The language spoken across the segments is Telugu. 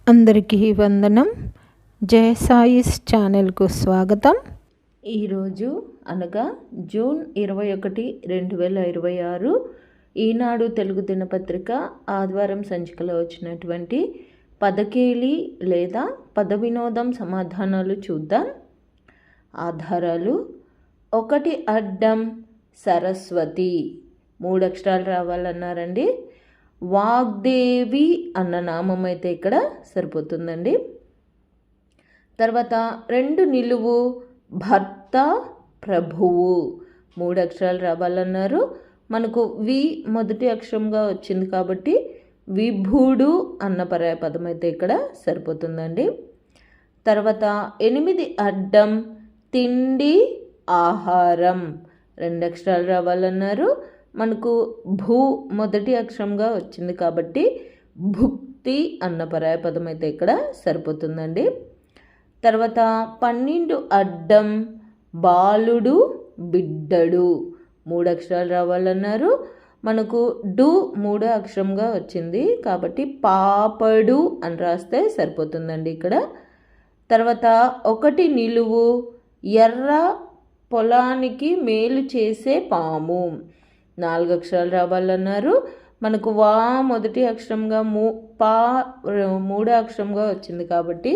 అందరికీ వందనం. జయ సాయిస్ ఛానల్కు స్వాగతం. ఈరోజు అనగా జూన్ 21, 2026 ఈనాడు తెలుగు దినపత్రిక ఆదివారం సంచికలో వచ్చినటువంటి పదకేలి లేదా పద వినోదం సమాధానాలు చూద్దాం. ఆధారాలు: 1 అడ్డం సరస్వతి, 3 అక్షరాలు రావాలన్నారండి. వాగ్దేవి అన్న నామం అయితే ఇక్కడ సరిపోతుందండి. తర్వాత 2 నిలువు భర్త ప్రభువు, 3 అక్షరాలు రావాలన్నారు. మనకు వి మొదటి అక్షరంగా వచ్చింది కాబట్టి విభుడు అన్న పర్యాయపదం అయితే ఇక్కడ సరిపోతుందండి. తర్వాత 8 అడ్డం తిండి ఆహారం, 2 అక్షరాలు రావాలన్నారు. మనకు భూ మొదటి అక్షరంగా వచ్చింది కాబట్టి భుక్తి అన్న పర్యాయపదం అయితే ఇక్కడ సరిపోతుందండి. తర్వాత 12 అడ్డం బాలుడు బిడ్డడు, 3 అక్షరాలు రావాలన్నారు. మనకు డు 3 అక్షరంగా వచ్చింది కాబట్టి పాపడు అని రాస్తే సరిపోతుందండి ఇక్కడ. తర్వాత 1 నిలువు ఎర్ర పొలానికి మేలు చేసే పాము, 4 అక్షరాలు రావాలన్నారు. మనకు వా మొదటి అక్షరంగా పా 3 అక్షరంగా వచ్చింది కాబట్టి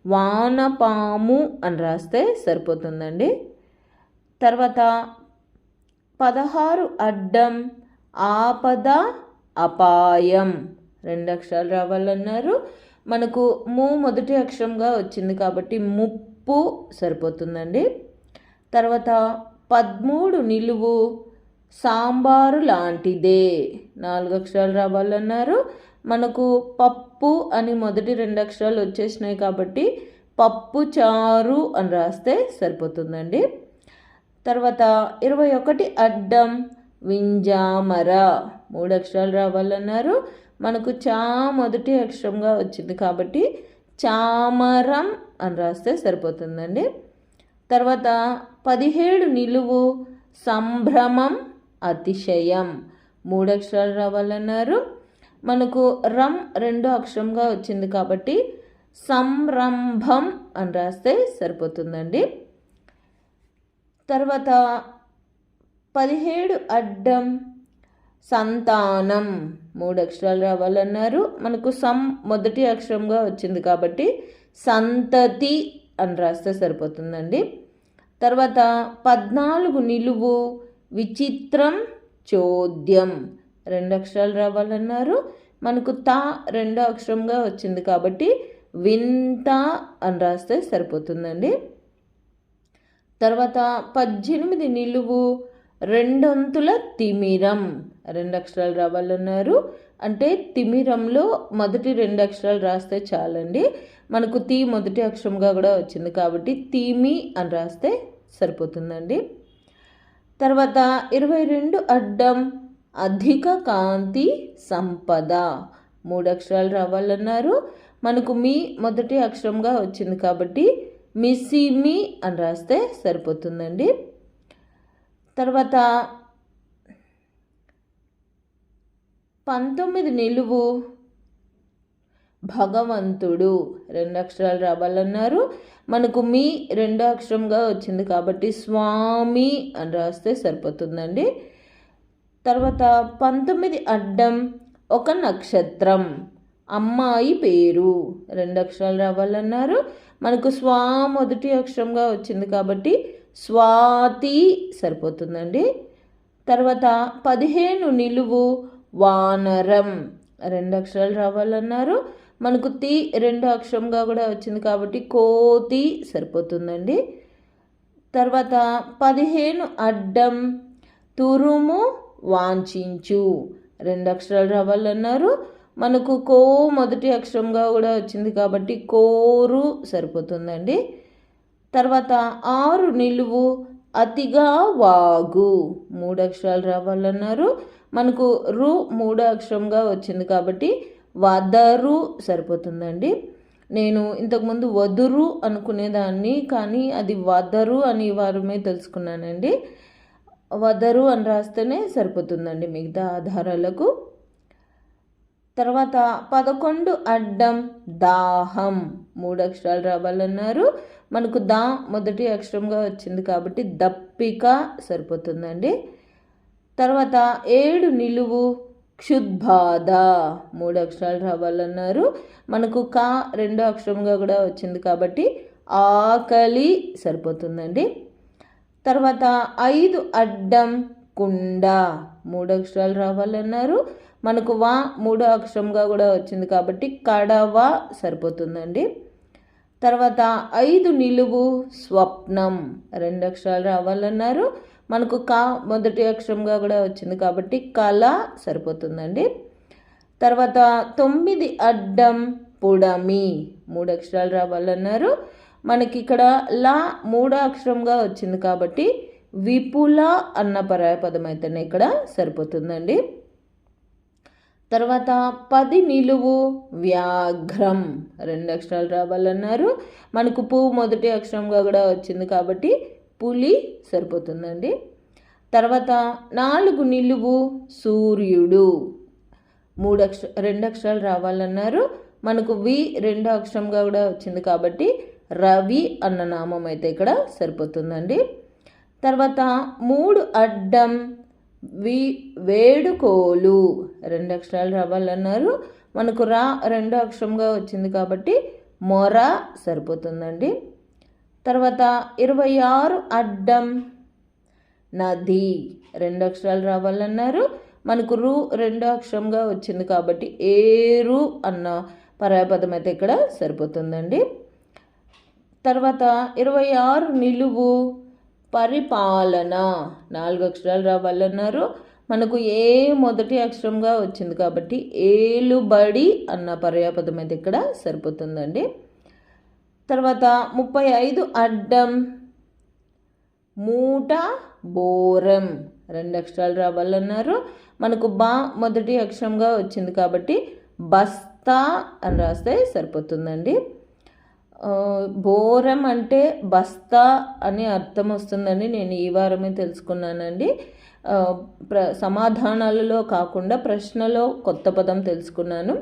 వానపాము అని రాస్తే సరిపోతుందండి. తర్వాత 16 అడ్డం ఆపద అపాయం, 2 అక్షరాలు రావాలన్నారు. మనకు మొదటి అక్షరంగా వచ్చింది కాబట్టి ముప్పు సరిపోతుందండి. తర్వాత 13 నిలువు సాంబారు లాంటిదే, 4 అక్షరాలు రావాలన్నారు. మనకు పప్పు అని మొదటి 2 అక్షరాలు వచ్చేసినాయి కాబట్టి పప్పు చారు అని రాస్తే సరిపోతుందండి. తర్వాత 21 అడ్డం వింజామర, 3 అక్షరాలు రావాలన్నారు. మనకు చా మొదటి అక్షరంగా వచ్చింది కాబట్టి చామరం అని రాస్తే సరిపోతుందండి. తర్వాత 17 నిలువు సంభ్రమం అతిశయం, 3 అక్షరాలు రావాలన్నారు. మనకు రం 2 అక్షరంగా వచ్చింది కాబట్టి సంరంభం అని రాస్తే సరిపోతుందండి. తర్వాత 17 అడ్డం సంతానం, 3 అక్షరాలు రావాలన్నారు. మనకు మొదటి అక్షరంగా వచ్చింది కాబట్టి సంతతి అని రాస్తే సరిపోతుందండి. తర్వాత 14 నిలువు విచిత్రం చోద్యం, 2 అక్షరాలు రావాలన్నారు. మనకు తా 2 అక్షరంగా వచ్చింది కాబట్టి వింత అని రాస్తే సరిపోతుందండి. తర్వాత 18 నిలువు రెండొంతుల తిమిరం, 2 అక్షరాలు రావాలన్నారు. అంటే తిమిరంలో మొదటి 2 అక్షరాలు రాస్తే చాలండి. మనకు తీ మొదటి అక్షరంగా కూడా వచ్చింది కాబట్టి తిమి అని రాస్తే సరిపోతుందండి. తర్వాత 22 అడ్డం అధిక కాంతి సంపద, 3 అక్షరాలు రావాలన్నారు. మనకు మీ మొదటి అక్షరంగా వచ్చింది కాబట్టి మిసిమి అని రాస్తే సరిపోతుందండి. తర్వాత 19 నిలువు భగవంతుడు, 2 అక్షరాలు రావాలన్నారు. మనకు మీ 2 అక్షరంగా వచ్చింది కాబట్టి స్వామి అని రాస్తే సరిపోతుందండి. తర్వాత 19 అడ్డం ఒక నక్షత్రం అమ్మాయి పేరు, 2 అక్షరాలు రావాలన్నారు. మనకు స్వా మొదటి అక్షరంగా వచ్చింది కాబట్టి స్వాతి సరిపోతుందండి. తర్వాత 15 నిలువు వానరం, 2 అక్షరాలు రావాలన్నారు. మనకు తి 2 అక్షరంగా కూడా వచ్చింది కాబట్టి కోతి సరిపోతుందండి. తర్వాత 15 అడ్డం తురుము వాంఛించు, 2 అక్షరాలు రావాలన్నారు. మనకు కో మొదటి అక్షరంగా కూడా వచ్చింది కాబట్టి కోరు సరిపోతుందండి. తర్వాత 6 నిలువు అతిగా వాగు, 3 అక్షరాలు రావాలన్నారు. మనకు రు 3 అక్షరంగా వచ్చింది కాబట్టి వదరు సరిపోతుందండి. నేను ఇంతకుముందు వదురు అనుకునేదాన్ని, కానీ అది వదరు అని వారమే తెలుసుకున్నానండి. వదరు అని రాస్తేనే సరిపోతుందండి మిగతా ఆధారాలకు. తర్వాత 11 అడ్డం దాహం 3 అక్షరాలు రావాలన్నారు. మనకు దా మొదటి అక్షరంగా వచ్చింది కాబట్టి దప్పిక సరిపోతుందండి. తర్వాత 7 నిలువు క్షుద్బాధ 3 అక్షరాలు రావాలన్నారు. మనకు కా 2 అక్షరంగా కూడా వచ్చింది కాబట్టి ఆకలి సరిపోతుందండి. తర్వాత 5 అడ్డం కుండ 3 అక్షరాలు రావాలన్నారు. మనకు వా 3 అక్షరంగా కూడా వచ్చింది కాబట్టి కడవ సరిపోతుందండి. తర్వాత 5 నిలువు స్వప్నం 2 అక్షరాలు రావాలన్నారు. మనకు కా మొదటి అక్షరంగా కూడా వచ్చింది కాబట్టి కళ సరిపోతుందండి. తర్వాత 9 అడ్డం పుడమి 3 అక్షరాలు రావాలన్నారు. మనకి ఇక్కడ లా 3 అక్షరంగా వచ్చింది కాబట్టి విపుల అన్న పర్యాయపదం అయితేనే ఇక్కడ సరిపోతుందండి. తర్వాత 10 నిలువు వ్యాఘ్రం 2 అక్షరాలు రావాలన్నారు. మనకు పు మొదటి అక్షరంగా కూడా వచ్చింది కాబట్టి పులి సరిపోతుందండి. తర్వాత 4 నిలువు సూర్యుడు 2 అక్షరాలు రావాలన్నారు. మనకు వి 2 అక్షరంగా కూడా వచ్చింది కాబట్టి రవి అన్న నామం అయితే ఇక్కడ సరిపోతుందండి. తర్వాత 3 అడ్డం వేడుకోలు 2 అక్షరాలు రావాలన్నారు. మనకు రా 2 అక్షరంగా వచ్చింది కాబట్టి మొర సరిపోతుందండి. తర్వాత 26 అడ్డం నది 2 అక్షరాలు రావాలన్నారు. మనకు రు 2 అక్షరంగా వచ్చింది కాబట్టి ఏరు అన్న పర్యాయపదం అయితే ఇక్కడ సరిపోతుందండి. తర్వాత 26 నిలువు పరిపాలన 4 అక్షరాలు రావాలన్నారు. మనకు ఏ మొదటి అక్షరంగా వచ్చింది కాబట్టి ఏలుబడి అన్న పర్యాయపదం అయితే ఇక్కడ సరిపోతుందండి. తర్వాత 35 అడ్డం మూట బోరం 2 అక్షరాలు రావాలన్నారు. మనకు బా మొదటి అక్షరంగా వచ్చింది కాబట్టి బస్తా అని రాస్తే సరిపోతుందండి. బోరం అంటే బస్తా అని అర్థం వస్తుందని నేను ఈ వారమే తెలుసుకున్నానండి. సమాధానాలలో కాకుండా ప్రశ్నలో కొత్త పదం తెలుసుకున్నాను.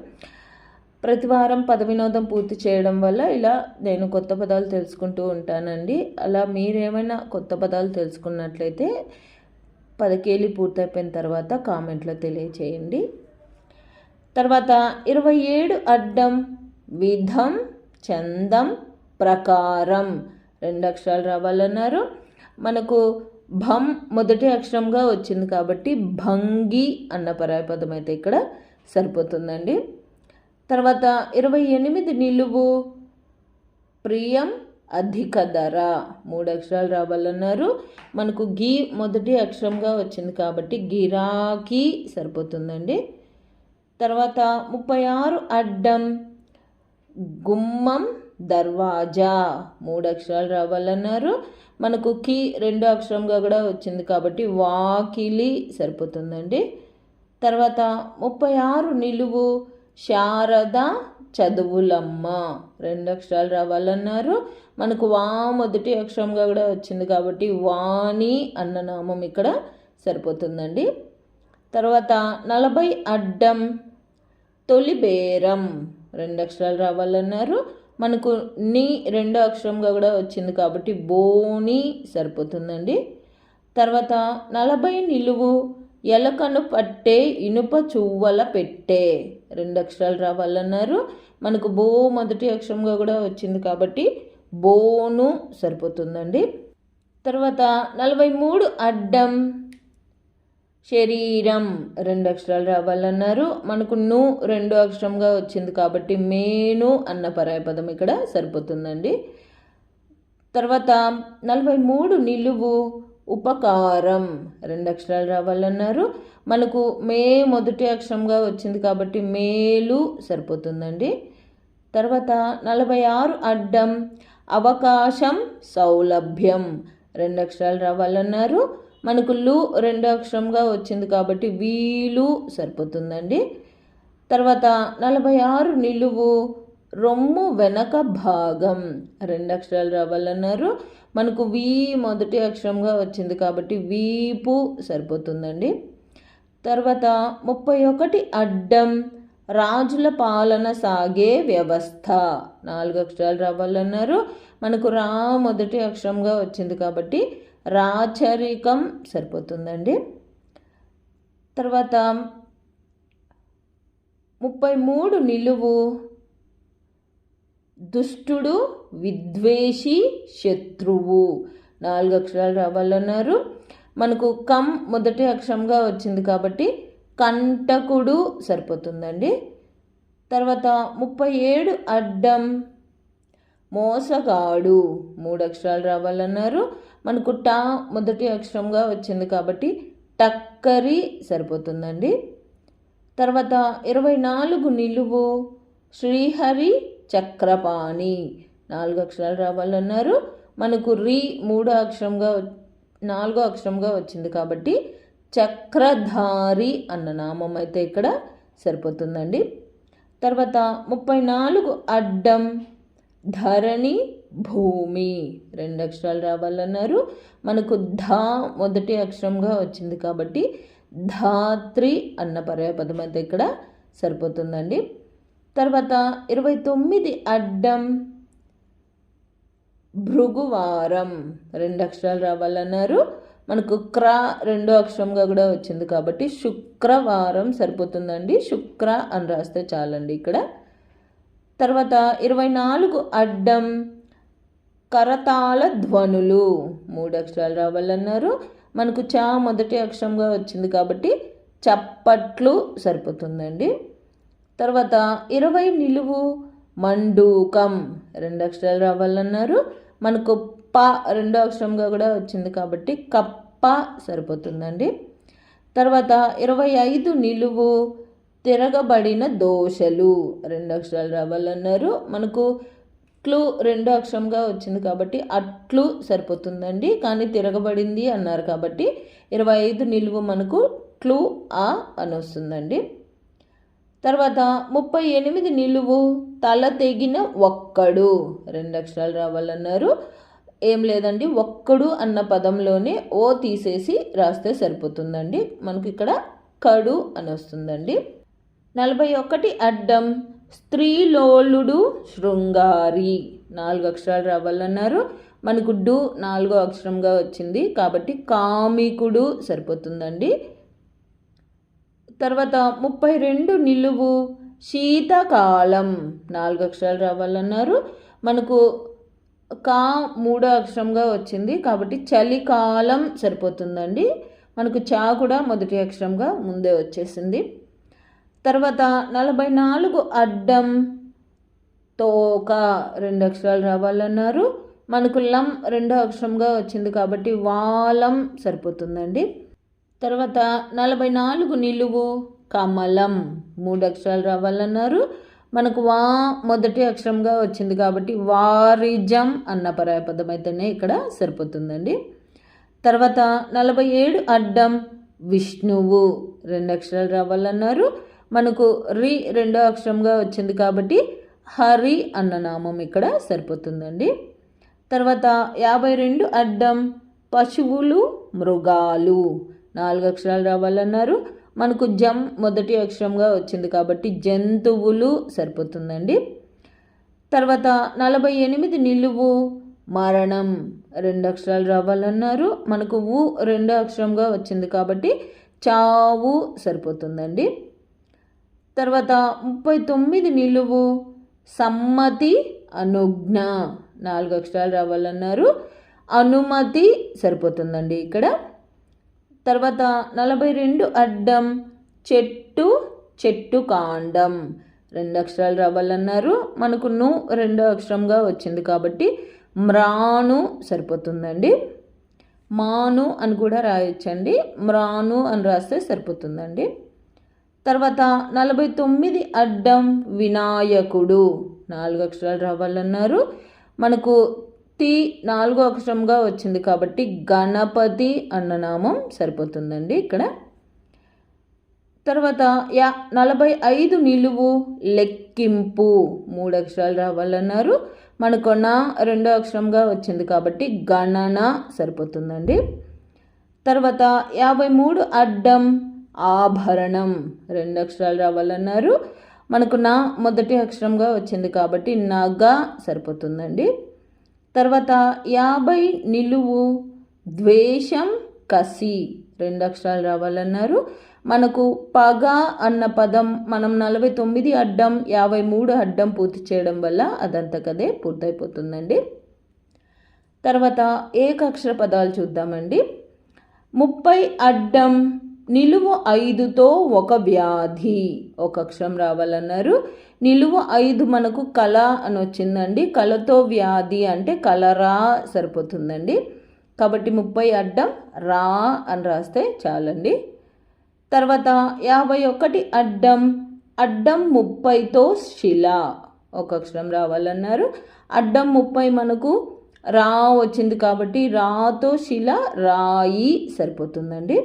ప్రతి వారం పద వినోదం పూర్తి చేయడం వల్ల ఇలా నేను కొత్త పదాలు తెలుసుకుంటూ ఉంటానండి. అలా మీరేమైనా కొత్త పదాలు తెలుసుకున్నట్లయితే 10 కేళి పూర్తయిపోయిన తర్వాత కామెంట్లో తెలియచేయండి. తర్వాత 27 అడ్డం విధం చందం ప్రకారం 2 అక్షరాలు రావాలన్నారు. మనకు భం మొదటి అక్షరంగా వచ్చింది కాబట్టి భంగి అన్న పర్యాయపదం అయితే ఇక్కడ సరిపోతుందండి. తర్వాత 28 నిలువు ప్రియం అధిక ధర 3 అక్షరాలు రావాలన్నారు. మనకు గీ మొదటి అక్షరంగా వచ్చింది కాబట్టి గిరాకీ సరిపోతుందండి. తర్వాత 36 అడ్డం గుమ్మం దర్వాజా 3 అక్షరాలు రావాలన్నారు. మనకు కి 2 అక్షరంగా కూడా వచ్చింది కాబట్టి వాకిలి సరిపోతుందండి. తర్వాత 36 నిలువు శారద చదువులమ్మ 2 అక్షరాలు రావాలన్నారు. మనకు వా మొదటి అక్షరంగా కూడా వచ్చింది కాబట్టి వాణి అన్న నామం ఇక్కడ సరిపోతుందండి. తర్వాత 40 అడ్డం తొలి బేరం 2 అక్షరాలు రావాలన్నారు. మనకు నీ 2 అక్షరంగా కూడా వచ్చింది కాబట్టి బోని సరిపోతుందండి. తర్వాత 40 నిలువు ఎలకను పట్టే ఇనుప చువ్వల పెట్టే 2 అక్షరాలు రావాలన్నారు. మనకు బో మొదటి అక్షరంగా కూడా వచ్చింది కాబట్టి బోను సరిపోతుందండి. తర్వాత 43 అడ్డం శరీరం 2 అక్షరాలు రావాలన్నారు. మనకు ను 2 అక్షరంగా వచ్చింది కాబట్టి మేను అన్న పర్యాయపదం ఇక్కడ సరిపోతుందండి. తర్వాత 43 నిలువు ఉపకారం 2 అక్షరాలు రావాలన్నారు. మనకు మే మొదటి అక్షరంగా వచ్చింది కాబట్టి మేలు సరిపోతుందండి. తర్వాత 46 అడ్డం అవకాశం సౌలభ్యం 2 అక్షరాలు రావాలన్నారు. మనకు లు 2 అక్షరంగా వచ్చింది కాబట్టి వీలు సరిపోతుందండి. తర్వాత 46 నిలువు రొమ్ము వెనక భాగం 2 అక్షరాలు రావాలన్నారు. మనకు వీ మొదటి అక్షరంగా వచ్చింది కాబట్టి వీపు సరిపోతుందండి. తర్వాత 31 అడ్డం రాజుల పాలన సాగే వ్యవస్థ 4 అక్షరాలు రావాలన్నారు. మనకు రా మొదటి అక్షరంగా వచ్చింది కాబట్టి రాచరికం సరిపోతుందండి. తర్వాత 33 నిలువు దుష్టుడు విద్వేషి శత్రువు 4 అక్షరాలు రావాలన్నారు. మనకు కం మొదటి అక్షరంగా వచ్చింది కాబట్టి కంటకుడు సరిపోతుందండి. తర్వాత 37 అడ్డం మోసగాడు 3 అక్షరాలు రావాలన్నారు. మనకు టా మొదటి అక్షరంగా వచ్చింది కాబట్టి టక్కరి సరిపోతుందండి. తర్వాత 24 నిలువు శ్రీహరి చక్రపాణి 4 అక్షరాలు రావాలన్నారు. మనకు రి 4 అక్షరంగా వచ్చింది కాబట్టి చక్రధారి అన్న నామం అయితే ఇక్కడ సరిపోతుందండి. తర్వాత 34 అడ్డం ధరణి భూమి 2 అక్షరాలు రావాలన్నారు. మనకు ధా మొదటి అక్షరంగా వచ్చింది కాబట్టి ధాత్రి అన్న పర్యాయపదం అయితే ఇక్కడ సరిపోతుందండి. తర్వాత 29 అడ్డం భృగువారం 2 అక్షరాలు రావాలన్నారు. మనకు క్ర 2 అక్షరంగా కూడా వచ్చింది కాబట్టి శుక్రవారం సరిపోతుందండి. శుక్ర అని రాస్తే చాలండి ఇక్కడ. తర్వాత 24 అడ్డం కరతాళ ధ్వనులు 3 అక్షరాలు రావాలన్నారు. మనకు చా మొదటి అక్షరంగా వచ్చింది కాబట్టి చప్పట్లు సరిపోతుందండి. తర్వాత 20 నిలువు మండూకం 2 అక్షరాలు రావాలన్నారు. మనకు ప 2 అక్షరంగా కూడా వచ్చింది కాబట్టి కప్ప సరిపోతుందండి. తర్వాత 25 నిలువు తిరగబడిన దోశలు 2 అక్షరాలు రావాలన్నారు. మనకు క్లు 2 అక్షరంగా వచ్చింది కాబట్టి అట్లు సరిపోతుందండి. కానీ తిరగబడింది అన్నారు కాబట్టి 25 నిలువు మనకు క్లు ఆ అని వస్తుందండి. తర్వాత 38 నిలువు తల తెగిన ఒక్కడు 2 అక్షరాలు రావాలన్నారు. ఏం లేదండి, ఒక్కడు అన్న పదంలోనే ఓ తీసేసి రాస్తే సరిపోతుందండి. మనకి ఇక్కడ కడు అని వస్తుందండి. 41 అడ్డం స్త్రీలోలుడు శృంగారి 4 అక్షరాలు రావాలన్నారు. మనకు డు 4 అక్షరంగా వచ్చింది కాబట్టి కామికుడు సరిపోతుందండి. తర్వాత 32 నిలువు శీతకాలం 4 అక్షరాలు రావాలన్నారు. మనకు కా 3 అక్షరంగా వచ్చింది కాబట్టి చలికాలం సరిపోతుందండి. మనకు చా కూడా మొదటి అక్షరంగా ముందే వచ్చేసింది. తర్వాత 44 అడ్డం తోక 2 అక్షరాలు రావాలన్నారు. మనకు లం 2 అక్షరంగా వచ్చింది కాబట్టి వాలం సరిపోతుందండి. తర్వాత 44 నిలువు కమలం 3 అక్షరాలు రావాలన్నారు. మనకు వా మొదటి అక్షరంగా వచ్చింది కాబట్టి వారిజం అన్న పర్యాయపదం అయితేనే ఇక్కడ సరిపోతుందండి. తర్వాత 47 అడ్డం విష్ణువు 2 అక్షరాలు రావాలన్నారు. మనకు రి 2 అక్షరంగా వచ్చింది కాబట్టి హరి అన్న నామం ఇక్కడ సరిపోతుందండి. తర్వాత 52 అడ్డం పశువులు మృగాలు 4 అక్షరాలు రావాలన్నారు. మనకు జం మొదటి అక్షరంగా వచ్చింది కాబట్టి జంతువులు సరిపోతుందండి. తర్వాత 48 నిలువు మరణం 2 అక్షరాలు రావాలన్నారు. మనకు ఊ 2 అక్షరంగా వచ్చింది కాబట్టి చావు సరిపోతుందండి. తర్వాత 39 నిలువు సమ్మతి అనుజ్ఞ 4 అక్షరాలు రావాలన్నారు. అనుమతి సరిపోతుందండి ఇక్కడ. తర్వాత 42 అడ్డం చెట్టు కాండం 2 అక్షరాలు రావాలన్నారు. మనకు ను 2 అక్షరంగా వచ్చింది కాబట్టి మ్రాను సరిపోతుందండి. మాను అని కూడా రాయొచ్చండి, మ్రాను అని రాస్తే సరిపోతుందండి. తర్వాత 49 అడ్డం వినాయకుడు 4 అక్షరాలు రావాలన్నారు. మనకు తి 4 అక్షరంగా వచ్చింది కాబట్టి గణపతి అన్న నామం సరిపోతుందండి ఇక్కడ. తర్వాత 45 నిలువు లెక్కింపు 3 అక్షరాలు రావాలన్నారు. మనకు నా 2 అక్షరంగా వచ్చింది కాబట్టి గణన సరిపోతుందండి. తర్వాత 53 అడ్డం ఆభరణం 2 అక్షరాలు రావాలన్నారు. మనకు నా మొదటి అక్షరంగా వచ్చింది కాబట్టి నగా సరిపోతుందండి. తర్వాత 50 నిలువు, ద్వేషం, కసి 2 అక్షరాలు రావాలన్నారు. మనకు పగ అన్న పదం మనం 49 అడ్డం 53 అడ్డం పూర్తి చేయడం వల్ల అదంతకదే పూర్తయిపోతుందండి. తర్వాత ఏకాక్షర పదాలు చూద్దామండి. 30 అడ్డం నిలువు 5తో ఒక వ్యాధి, ఒక అక్షరం రావాలన్నారు. నిలువు 5 మనకు కళ అని వచ్చిందండి. కళతో వ్యాధి అంటే కలరా సరిపోతుందండి. కాబట్టి 30 అడ్డం రా అని రాస్తే చాలండి. తర్వాత 51 అడ్డం 30తో శిల, ఒక అక్షరం రావాలన్నారు. అడ్డం 30 మనకు రా వచ్చింది కాబట్టి రాతో శిల రాయి సరిపోతుందండి.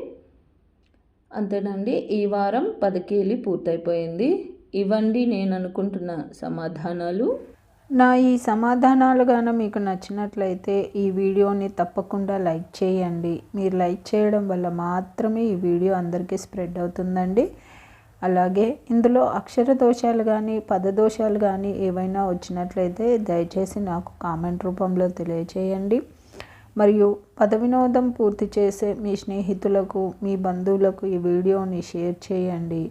అంతేనండి. ఈ వారం పదకేలి పూర్తయిపోయింది. ఇవ్వండి నేను అనుకుంటున్న సమాధానాలు. నా ఈ సమాధానాలు గాన మీకు నచ్చినట్లయితే ఈ వీడియోని తప్పకుండా లైక్ చేయండి. మీరు లైక్ చేయడం వల్ల మాత్రమే ఈ వీడియో అందరికీ స్ప్రెడ్ అవుతుందండి. అలాగే ఇందులో అక్షర దోషాలు కానీ పదదోషాలు కానీ ఏవైనా వచ్చినట్లయితే దయచేసి నాకు కామెంట్ రూపంలో తెలియచేయండి. మరియు పద వినోదం పూర్తి చేసే మీ స్నేహితులకు, మీ బంధువులకు ఈ వీడియోని షేర్ చేయండి.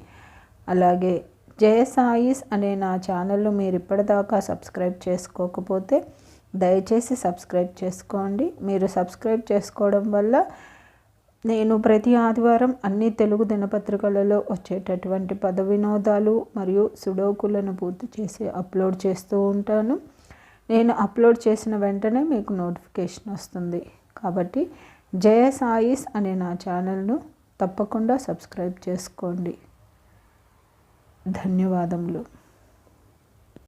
అలాగే జయ సాయిస్ అనే నా ఛానల్ను మీరు ఇప్పటిదాకా సబ్స్క్రైబ్ చేసుకోకపోతే దయచేసి సబ్స్క్రైబ్ చేసుకోండి. మీరు సబ్స్క్రైబ్ చేసుకోవడం వల్ల నేను ప్రతి ఆదివారం అన్ని తెలుగు దినపత్రికలలో వచ్చేటటువంటి పద వినోదాలు మరియు సుడోకులను పూర్తి చేసి అప్లోడ్ చేస్తూ ఉంటాను. నేను అప్లోడ్ చేసిన వెంటనే మీకు నోటిఫికేషన్ వస్తుంది. కాబట్టి జయ సాయిస్ అనే నా ఛానల్ను తప్పకుండా సబ్స్క్రైబ్ చేసుకోండి. ధన్యవాదములు.